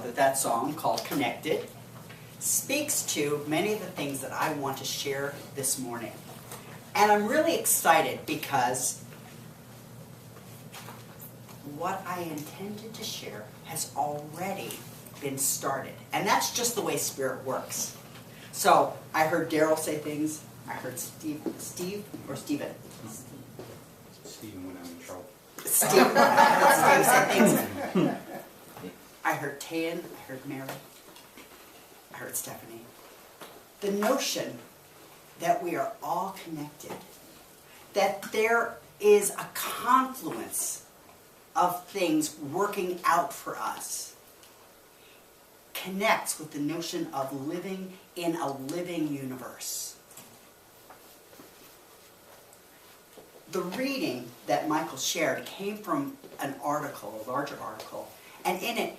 that that song, called Connected, speaks to many of the things that I want to share this morning. And I'm really excited because what I intended to share has already been started. And that's just the way Spirit works. So I heard Daryl say things. I heard Steve or Steven? Stephen when I'm in trouble. Steve said things. I heard Tan, I heard Mary, I heard Stephanie. The notion that we are all connected, that there is a confluence of things working out for us, connects with the notion of living in a living universe. The reading that Michael shared came from an article, a larger article, and in it,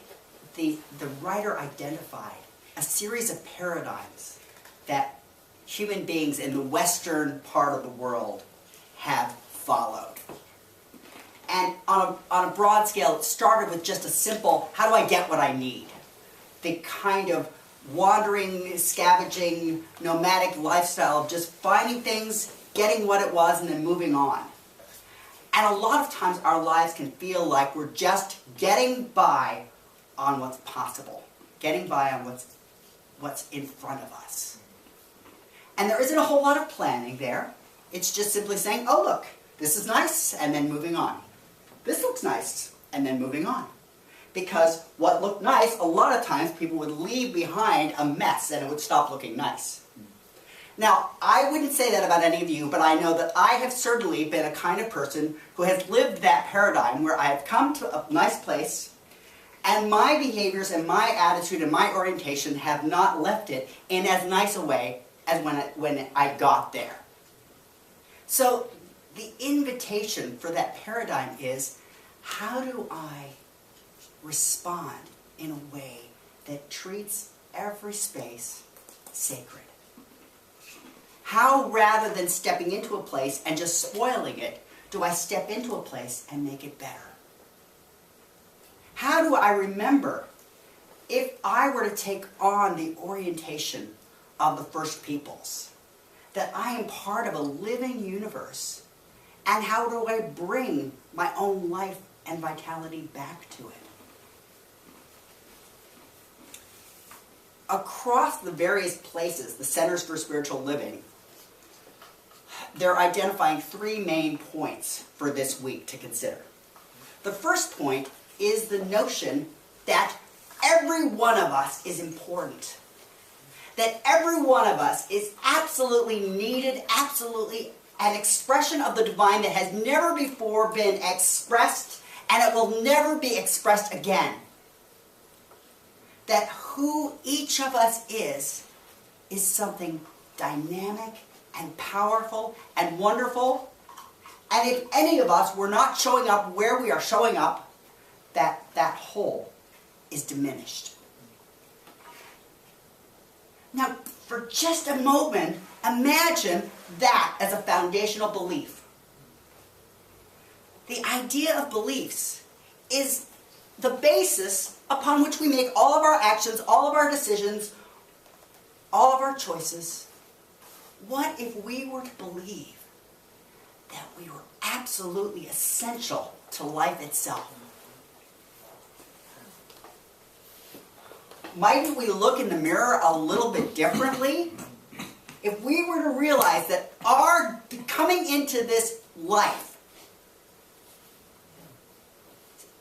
the writer identified a series of paradigms that human beings in the Western part of the world have followed. And on a broad scale, it started with just a simple, how do I get what I need? The kind of wandering, scavenging, nomadic lifestyle of just finding things, getting what it was, and then moving on. And a lot of times our lives can feel like we're just getting by on what's possible, getting by on what's in front of us. And there isn't a whole lot of planning there. It's just simply saying, oh look, this is nice, and then moving on. This looks nice, and then moving on. Because what looked nice, a lot of times people would leave behind a mess and it would stop looking nice. Now, I wouldn't say that about any of you, but I know that I have certainly been a kind of person who has lived that paradigm where I have come to a nice place and my behaviors and my attitude and my orientation have not left it in as nice a way as when I got there. So the invitation for that paradigm is, how do I respond in a way that treats every space sacred? How, rather than stepping into a place and just spoiling it, do I step into a place and make it better? How do I remember, if I were to take on the orientation of the first peoples, that I am part of a living universe, and how do I bring my own life and vitality back to it? Across the various places, the Centers for Spiritual Living, they're identifying three main points for this week to consider. The first point is the notion that every one of us is important. That every one of us is absolutely needed, absolutely an expression of the divine that has never before been expressed, and it will never be expressed again. That who each of us is something dynamic and powerful and wonderful. And if any of us were not showing up where we are showing up, that whole is diminished. Now, for just a moment, imagine that as a foundational belief. The idea of beliefs is the basis upon which we make all of our actions, all of our decisions, all of our choices. What if we were to believe that we were absolutely essential to life itself? Mightn't we look in the mirror a little bit differently if we were to realize that our coming into this life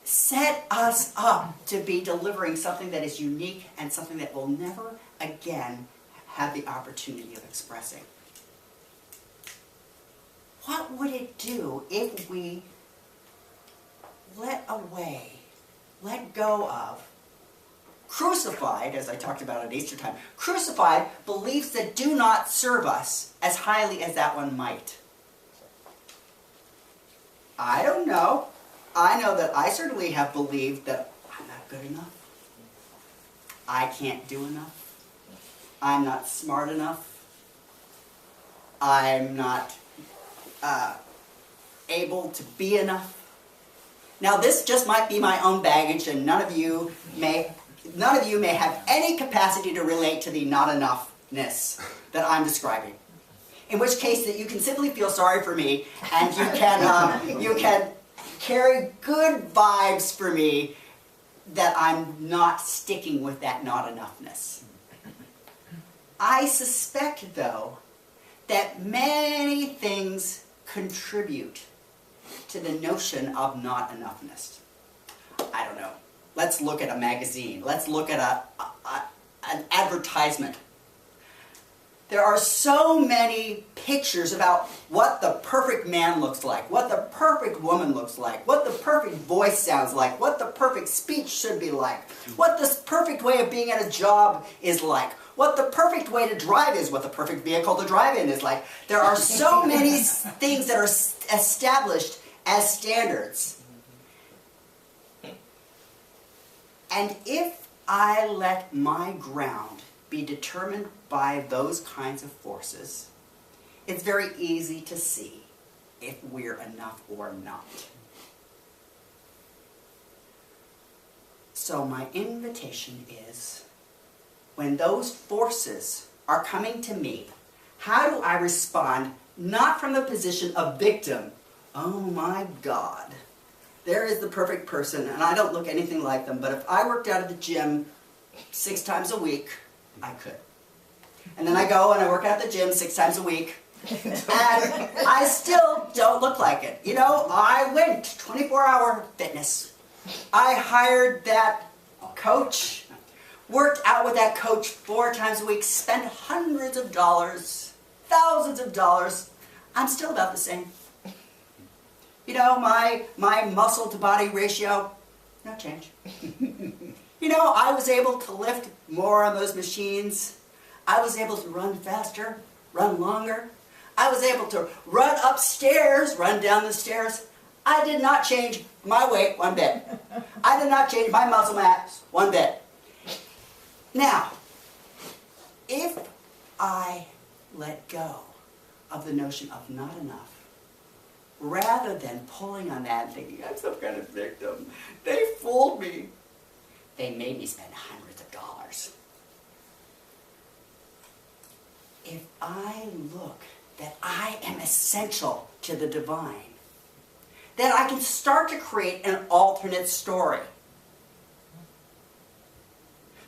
set us up to be delivering something that is unique and something that will never again have the opportunity of expressing? What would it do if we let go of, crucified, as I talked about at Easter time, crucified beliefs that do not serve us as highly as that one might? I don't know. I know that I certainly have believed that I'm not good enough. I can't do enough. I'm not smart enough. I'm not able to be enough. Now this just might be my own baggage, and none of you may none of you may have any capacity to relate to the not enoughness that I'm describing. In which case that you can simply feel sorry for me, and you can carry good vibes for me that I'm not sticking with that not enoughness. I suspect, though, that many things contribute to the notion of not enoughness. I don't know. Let's look at a magazine. Let's look at an advertisement. There are so many pictures about what the perfect man looks like, what the perfect woman looks like, what the perfect voice sounds like, what the perfect speech should be like, what the perfect way of being at a job is like, what the perfect way to drive is, what the perfect vehicle to drive in is like. There are so many things that are established as standards. And if I let my ground be determined by those kinds of forces, it's very easy to see if we're enough or not. So my invitation is, when those forces are coming to me, how do I respond, not from the position of victim? Oh my God, there is the perfect person, and I don't look anything like them, but if I worked out at the gym 6 times a week, I could. And then I go and I work out at the gym 6 times a week, and I still don't look like it. You know, I went 24-hour fitness. I hired that coach, worked out with that coach 4 times a week, spent hundreds of dollars, thousands of dollars. I'm still about the same. You know, my muscle to body ratio, no change. You know, I was able to lift more on those machines. I was able to run faster, run longer. I was able to run upstairs, run down the stairs. I did not change my weight one bit. I did not change my muscle mass one bit. Now, if I let go of the notion of not enough, rather than pulling on that and thinking, I'm some kind of victim, they fooled me. They made me spend hundreds of dollars. If I look that I am essential to the divine, then I can start to create an alternate story.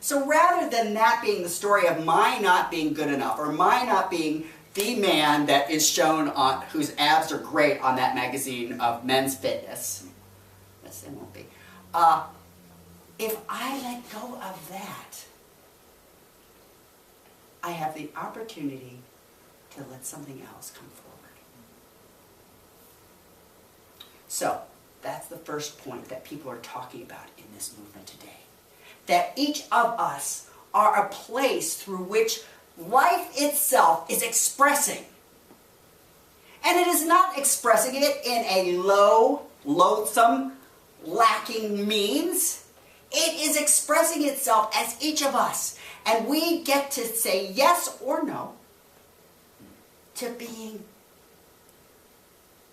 So rather than that being the story of my not being good enough, or my not being the man that is shown on, whose abs are great on that magazine of men's fitness, yes, they won't be. If I let go of that, I have the opportunity to let something else come forward. So, that's the first point that people are talking about in this movement today. That each of us are a place through which life itself is expressing. And it is not expressing it in a low, loathsome, lacking means. It is expressing itself as each of us. And we get to say yes or no to being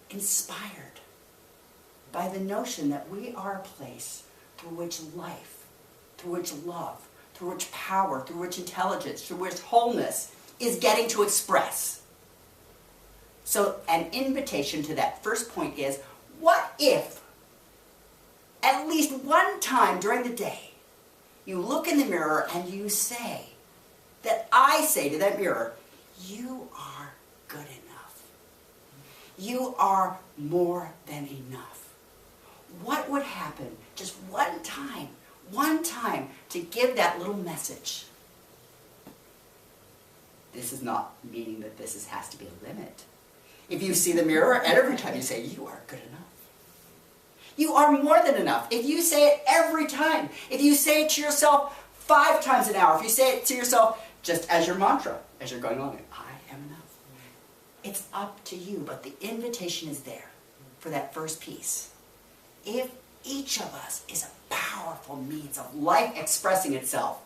inspired by the notion that we are a place through which life, through which love, through which power, through which intelligence, through which wholeness is getting to express. So an invitation to that first point is, what if at least one time during the day you look in the mirror and you say, that I say to that mirror, you are good enough. You are more than enough. What would happen just one time to give that little message? This is not meaning that this has to be a limit. If you see the mirror and every time you say, you are good enough. You are more than enough. If you say it every time, if you say it to yourself 5 times an hour, if you say it to yourself just as your mantra, as you're going along, I am enough. It's up to you, but the invitation is there for that first piece. If each of us is a powerful means of life expressing itself,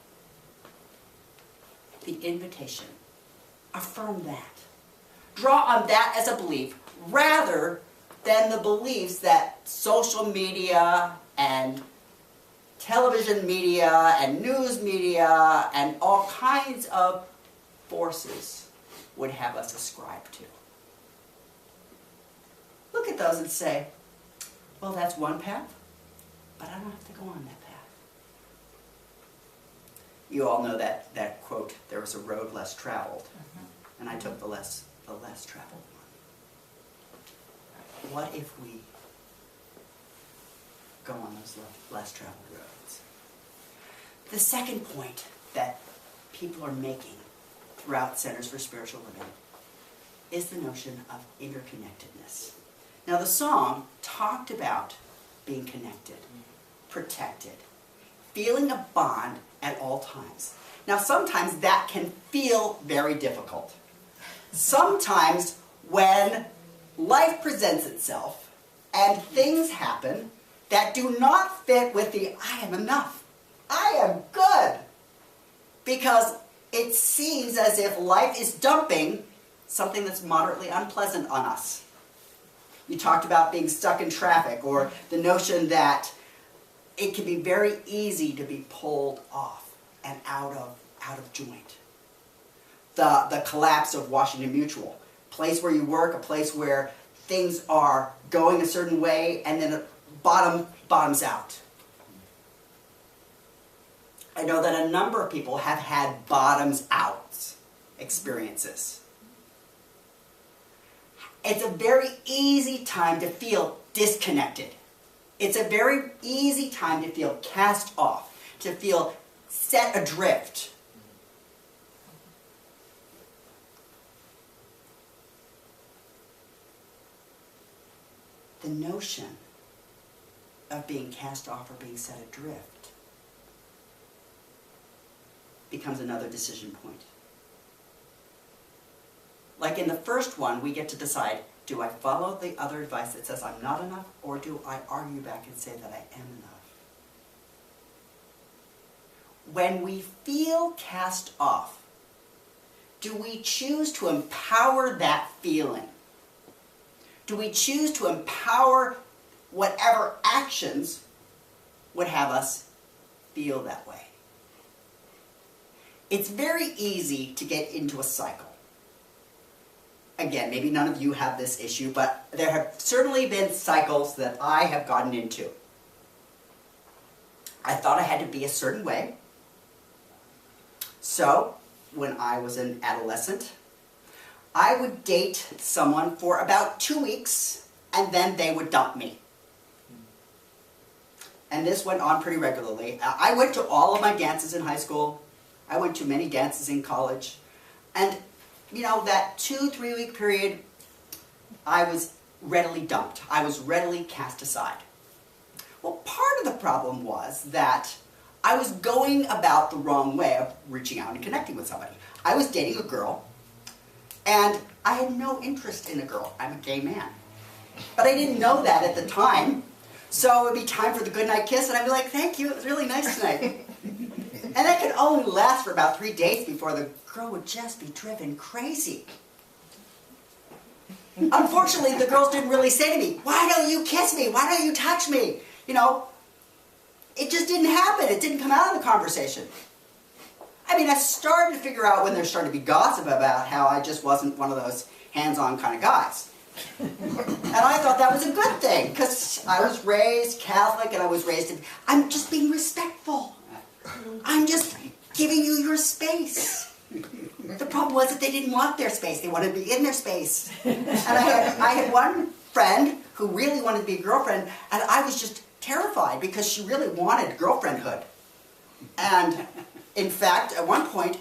the invitation, affirm that. Draw on that as a belief rather than the beliefs that social media and television media and news media and all kinds of forces would have us ascribe to. Look at those and say, well, that's one path, but I don't have to go on that path. You all know that quote, there was a road less traveled, and I took the less traveled one. What if we go on those less traveled roads? The second point that people are making throughout Centers for Spiritual Living is the notion of interconnectedness. Now the song talked about being connected, protected, feeling a bond at all times. Now sometimes that can feel very difficult. Sometimes when life presents itself and things happen that do not fit with the I am enough, I am good, because it seems as if life is dumping something that's moderately unpleasant on us. You talked about being stuck in traffic, or the notion that it can be very easy to be pulled off and out of joint. The collapse of Washington Mutual, place where you work, a place where things are going a certain way, and then it bottoms out. I know that a number of people have had bottoms out experiences. It's a very easy time to feel disconnected. It's a very easy time to feel cast off, to feel set adrift. The notion of being cast off or being set adrift becomes another decision point. Like in the first one, we get to decide, do I follow the other advice that says I'm not enough, or do I argue back and say that I am enough? When we feel cast off, do we choose to empower that feeling? Do we choose to empower whatever actions would have us feel that way? It's very easy to get into a cycle. Again, maybe none of you have this issue, but there have certainly been cycles that I have gotten into. I thought I had to be a certain way. So, when I was an adolescent, I would date someone for about 2 weeks, and then they would dump me. And this went on pretty regularly. I went to all of my dances in high school. I went to many dances in college. And, you know, that 2-3 week period, I was readily dumped. I was readily cast aside. Well, part of the problem was that I was going about the wrong way of reaching out and connecting with somebody. I was dating a girl, and I had no interest in a girl. I'm a gay man. But I didn't know that at the time. So it would be time for the goodnight kiss, and I'd be like, thank you, it was really nice tonight. And that could only last for about 3 days before the girl would just be driven crazy. Unfortunately, the girls didn't really say to me, why don't you kiss me? Why don't you touch me? You know, it just didn't happen. It didn't come out of the conversation. I mean, I started to figure out when there started to be gossip about how I just wasn't one of those hands-on kind of guys. And I thought that was a good thing, because I was raised Catholic, and I was raised I'm just being respectful. I'm just giving you your space. The problem was that they didn't want their space. They wanted to be in their space. And I had one friend who really wanted to be a girlfriend, and I was just terrified because she really wanted girlfriendhood. And in fact, at one point,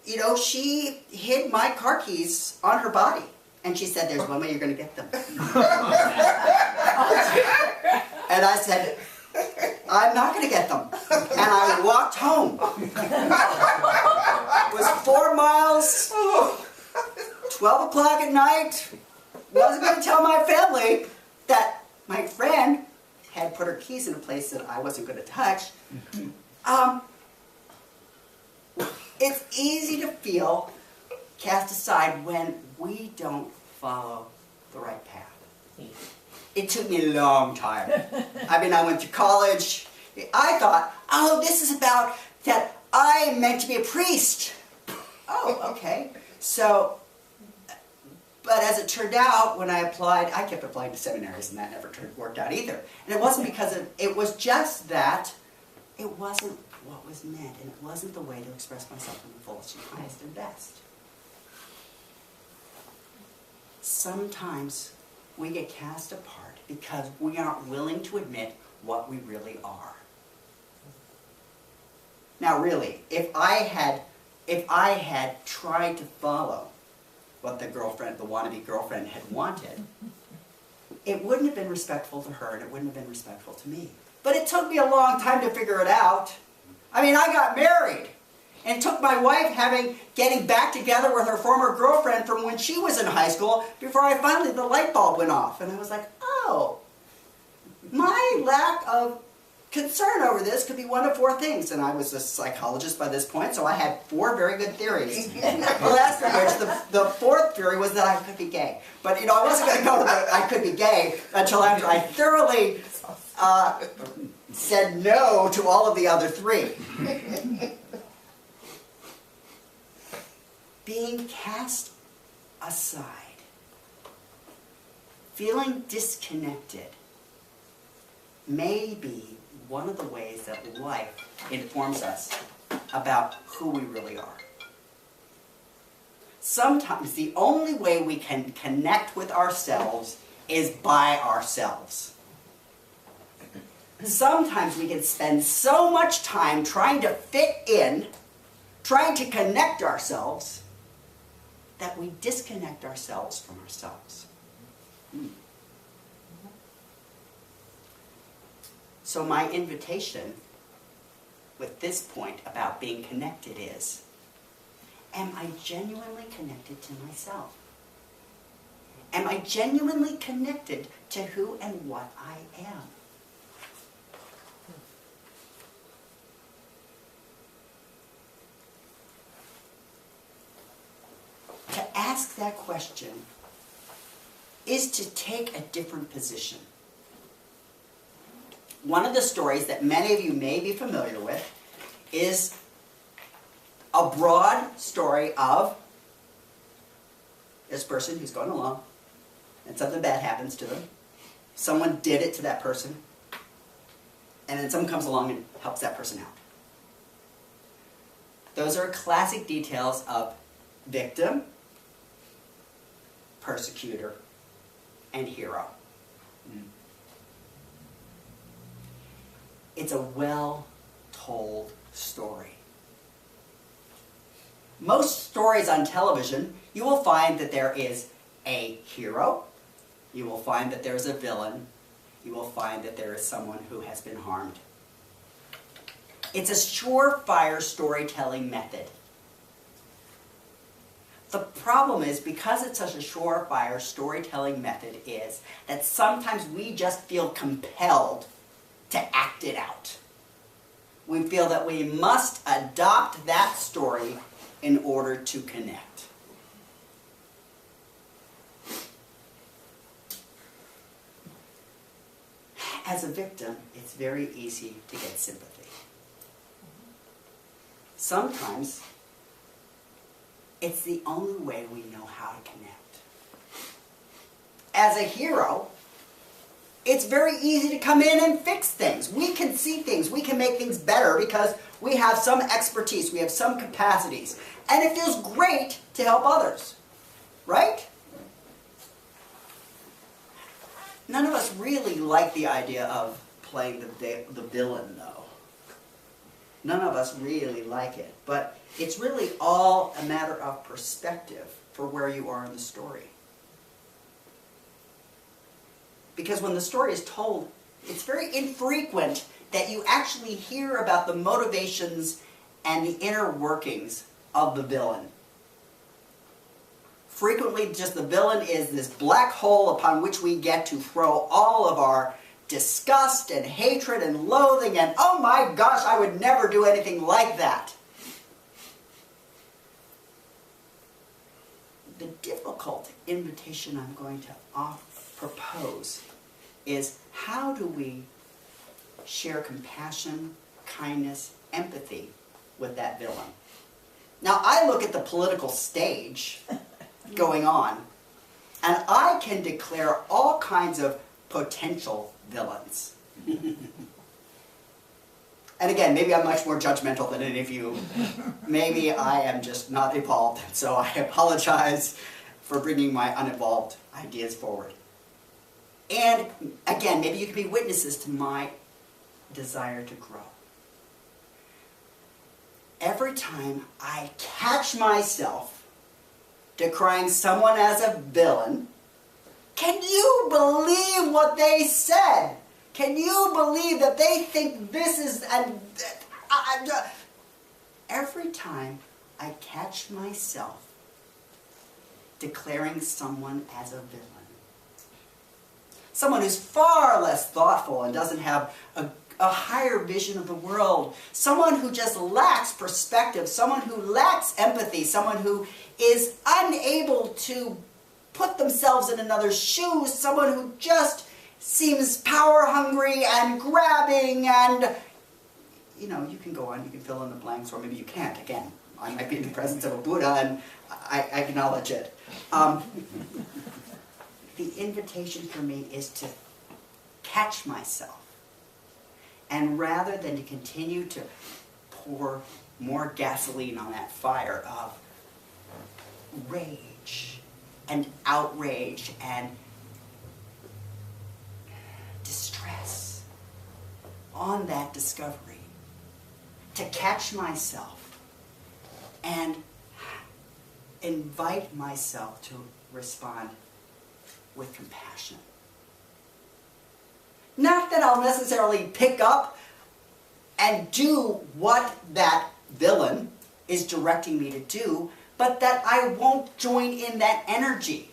you know, she hid my car keys on her body. And she said, there's one way you're going to get them. And I said, I'm not going to get them. And I walked home. It was 4 miles, 12 o'clock at night. Wasn't going to tell my family that my friend had put her keys in a place that I wasn't going to touch. It's easy to feel cast aside when we don't follow the right path. It took me a long time. I mean, I went to college, I thought, oh, this is about that I am meant to be a priest. Oh, okay. So, but as it turned out, when I applied, I kept applying to seminaries, and that never worked out either. And it wasn't because of, it was just that it wasn't what was meant, and it wasn't the way to express myself in the fullest and highest and best. Sometimes we get cast apart because we aren't willing to admit what we really are. Now really, if I had tried to follow what the wannabe girlfriend had wanted, it wouldn't have been respectful to her and it wouldn't have been respectful to me. But it took me a long time to figure it out. I mean, I got married. And it took my wife getting back together with her former girlfriend from when she was in high school before the light bulb went off. And I was like, oh, my lack of concern over this could be one of 4 things. And I was a psychologist by this point, so I had 4 very good theories. The last of which, the 4th theory was that I could be gay. But, I wasn't going to go to I could be gay until after I thoroughly said no to all of the other 3. Being cast aside, feeling disconnected, may be one of the ways that life informs us about who we really are. Sometimes the only way we can connect with ourselves is by ourselves. Sometimes we can spend so much time trying to fit in, trying to connect ourselves, that we disconnect ourselves from ourselves. So my invitation with this point about being connected is, am I genuinely connected to myself? Am I genuinely connected to who and what I am? To ask that question is to take a different position. One of the stories that many of you may be familiar with is a broad story of this person who's going along and something bad happens to them. Someone did it to that person, and then someone comes along and helps that person out. Those are classic details of victim, persecutor, and hero. It's a well-told story. Most stories on television, you will find that there is a hero, you will find that there's a villain, you will find that there is someone who has been harmed. It's a surefire storytelling method. The problem is, because it's such a surefire storytelling method, is that sometimes we just feel compelled to act it out. We feel that we must adopt that story in order to connect. As a victim, it's very easy to get sympathy. Sometimes, it's the only way we know how to connect. As a hero, it's very easy to come in and fix things. We can see things. We can make things better because we have some expertise. We have some capacities. And it feels great to help others. Right? None of us really like the idea of playing the villain, though. None of us really like it. But it's really all a matter of perspective for where you are in the story. Because when the story is told, it's very infrequent that you actually hear about the motivations and the inner workings of the villain. Frequently, just the villain is this black hole upon which we get to throw all of our disgust and hatred and loathing and, oh my gosh, I would never do anything like that. The difficult invitation I'm going to propose is, how do we share compassion, kindness, empathy with that villain. Now, I look at the political stage going on, and I can declare all kinds of potential villains. And again, maybe I'm much more judgmental than any of you. Maybe I am just not evolved, so I apologize for bringing my unevolved ideas forward. And again, maybe you can be witnesses to my desire to grow. Every time I catch myself decrying someone as a villain, can you believe what they said? Can you believe that they think this is... Every time I catch myself declaring someone as a villain, someone who's far less thoughtful and doesn't have a higher vision of the world, someone who just lacks perspective, someone who lacks empathy, someone who is unable to put themselves in another's shoes, someone who just seems power hungry and grabbing and, you know, you can go on, you can fill in the blanks, or maybe you can't. Again, I might be in the presence of a Buddha and I acknowledge it. The invitation for me is to catch myself, and rather than to continue to pour more gasoline on that fire of rage and outrage and distress on that discovery, to catch myself and invite myself to respond with compassion. Not that I'll necessarily pick up and do what that villain is directing me to do, but that I won't join in that energy.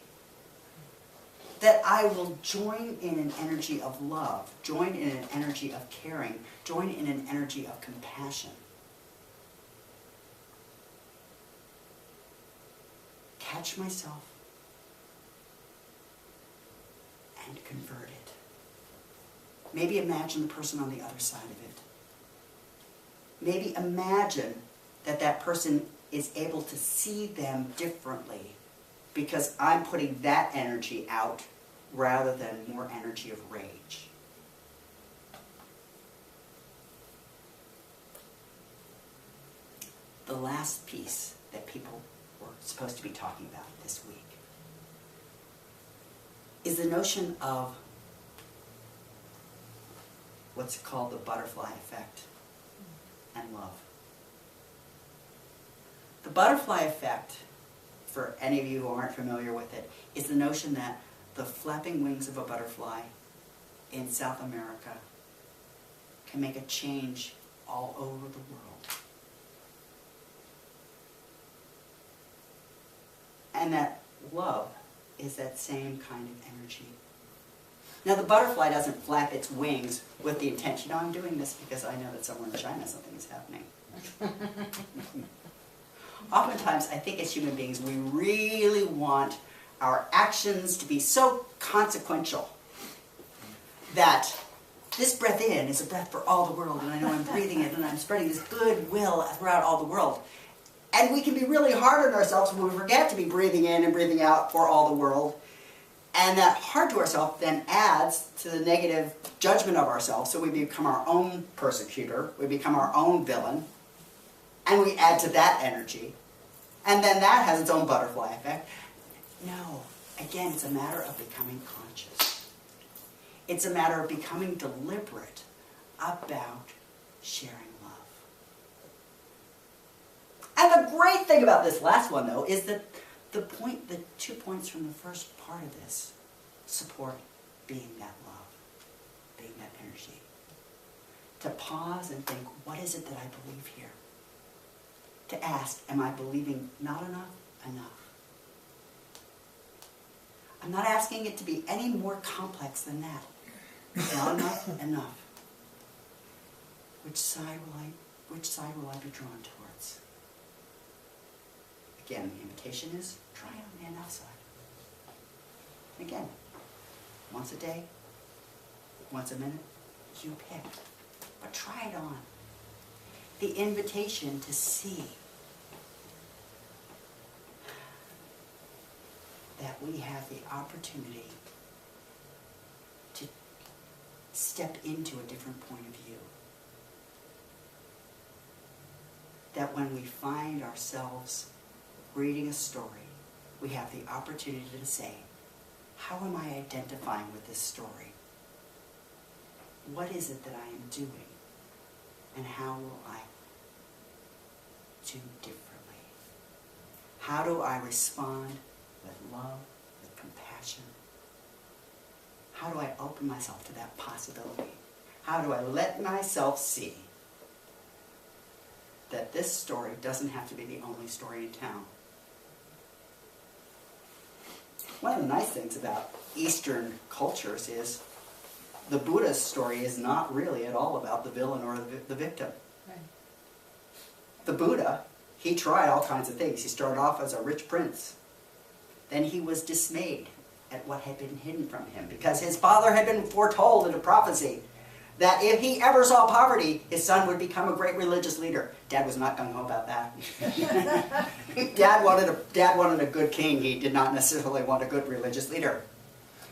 That I will join in an energy of love, join in an energy of caring, join in an energy of compassion. Catch myself and convert it. Maybe imagine the person on the other side of it. Maybe imagine that that person is able to see them differently because I'm putting that energy out rather than more energy of rage. The last piece that people were supposed to be talking about this week is the notion of what's called the butterfly effect and love. The butterfly effect, for any of you who aren't familiar with it, is the notion that the flapping wings of a butterfly in South America can make a change all over the world. And that love is that same kind of energy. Now, the butterfly doesn't flap its wings with the intention, I'm doing this because I know that somewhere in China something is happening. Oftentimes, I think as human beings, we really want our actions to be so consequential that this breath in is a breath for all the world, and I know I'm breathing it, and I'm spreading this goodwill throughout all the world. And we can be really hard on ourselves when we forget to be breathing in and breathing out for all the world. And that hard to ourselves then adds to the negative judgment of ourselves, so we become our own persecutor, we become our own villain, and we add to that energy. And then that has its own butterfly effect. No, again, it's a matter of becoming conscious. It's a matter of becoming deliberate about sharing love. And the great thing about this last one, though, is that the 2 points from the first part of this support being that love, being that energy. To pause and think, what is it that I believe here? To ask, am I believing not enough? Enough. I'm not asking it to be any more complex than that. Not enough? Enough. Which side will I be drawn towards? Again, the invitation is try on the enough side. Again, once a day, once a minute, you pick. but try it on. The invitation to see that we have the opportunity to step into a different point of view. That when we find ourselves reading a story, we have the opportunity to say, how am I identifying with this story? What is it that I am doing? And how will I do differently? How do I respond with love, with compassion? How do I open myself to that possibility? How do I let myself see that this story doesn't have to be the only story in town? One of the nice things about Eastern cultures is the Buddha's story is not really at all about the villain or the victim. Right. The Buddha, he tried all kinds of things. He started off as a rich prince. Then he was dismayed at what had been hidden from him because his father had been foretold in a prophecy that if he ever saw poverty, his son would become a great religious leader. Dad was not gung-ho about that. Dad wanted a good king. He did not necessarily want a good religious leader.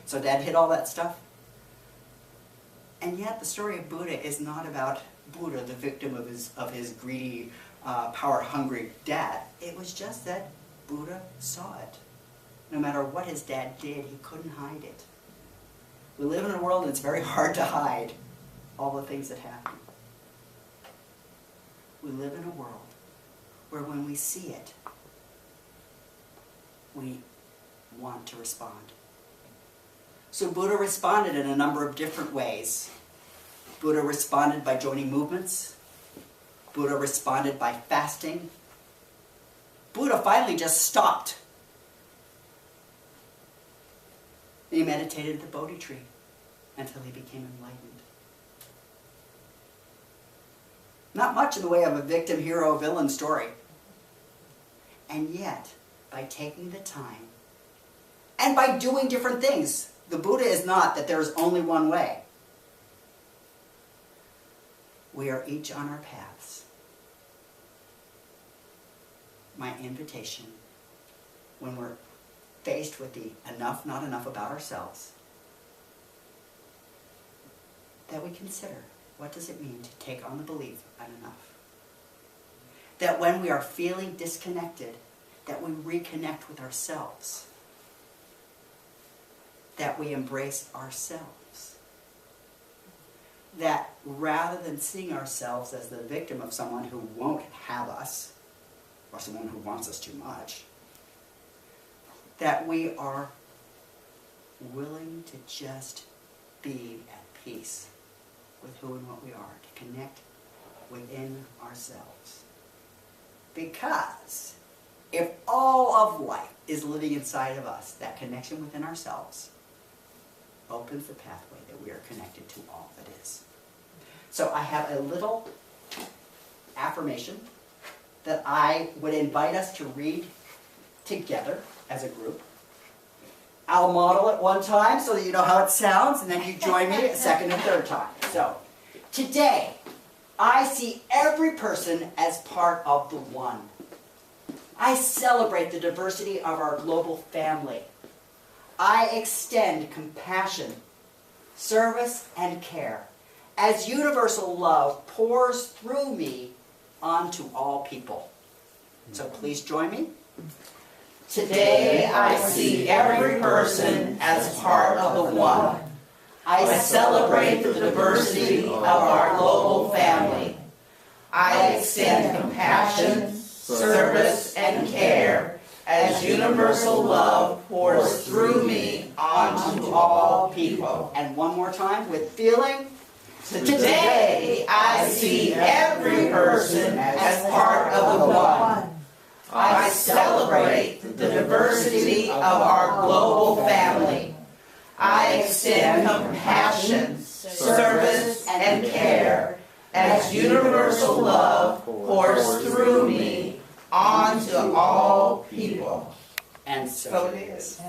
So Dad hid all that stuff. And yet the story of Buddha is not about Buddha, the victim of his greedy, power-hungry dad. It was just that Buddha saw it. No matter what his dad did, he couldn't hide it. We live in a world that's very hard to hide all the things that happen. We live in a world where when we see it, we want to respond. So Buddha responded in a number of different ways. Buddha responded by joining movements. Buddha responded by fasting. Buddha finally just stopped. He meditated at the Bodhi tree until he became enlightened. Not much in the way of a victim, hero, villain story. And yet, by taking the time, and by doing different things, the Buddha is not that there is only one way. We are each on our paths. My invitation, when we're faced with the enough, not enough about ourselves, that we consider, what does it mean to take on the belief of enough? That when we are feeling disconnected, that we reconnect with ourselves. That we embrace ourselves. That rather than seeing ourselves as the victim of someone who won't have us, or someone who wants us too much, that we are willing to just be at peace with who and what we are, to connect within ourselves. Because if all of life is living inside of us, that connection within ourselves opens the pathway that we are connected to all that is. So I have a little affirmation that I would invite us to read together as a group. I'll model it one time so that you know how it sounds, and then you join me a second and third time. So, today, I see every person as part of the one. I celebrate the diversity of our global family. I extend compassion, service, and care as universal love pours through me onto all people. So please join me. Today I see every person as part of the one. I celebrate the diversity of our global family. I extend compassion, service, and care as universal love pours through me onto all people. And one more time with feeling. Today I see every person as part of the one. I celebrate the diversity of our global family. I extend compassion, service, and care as universal love pours through me onto all people. And so it is.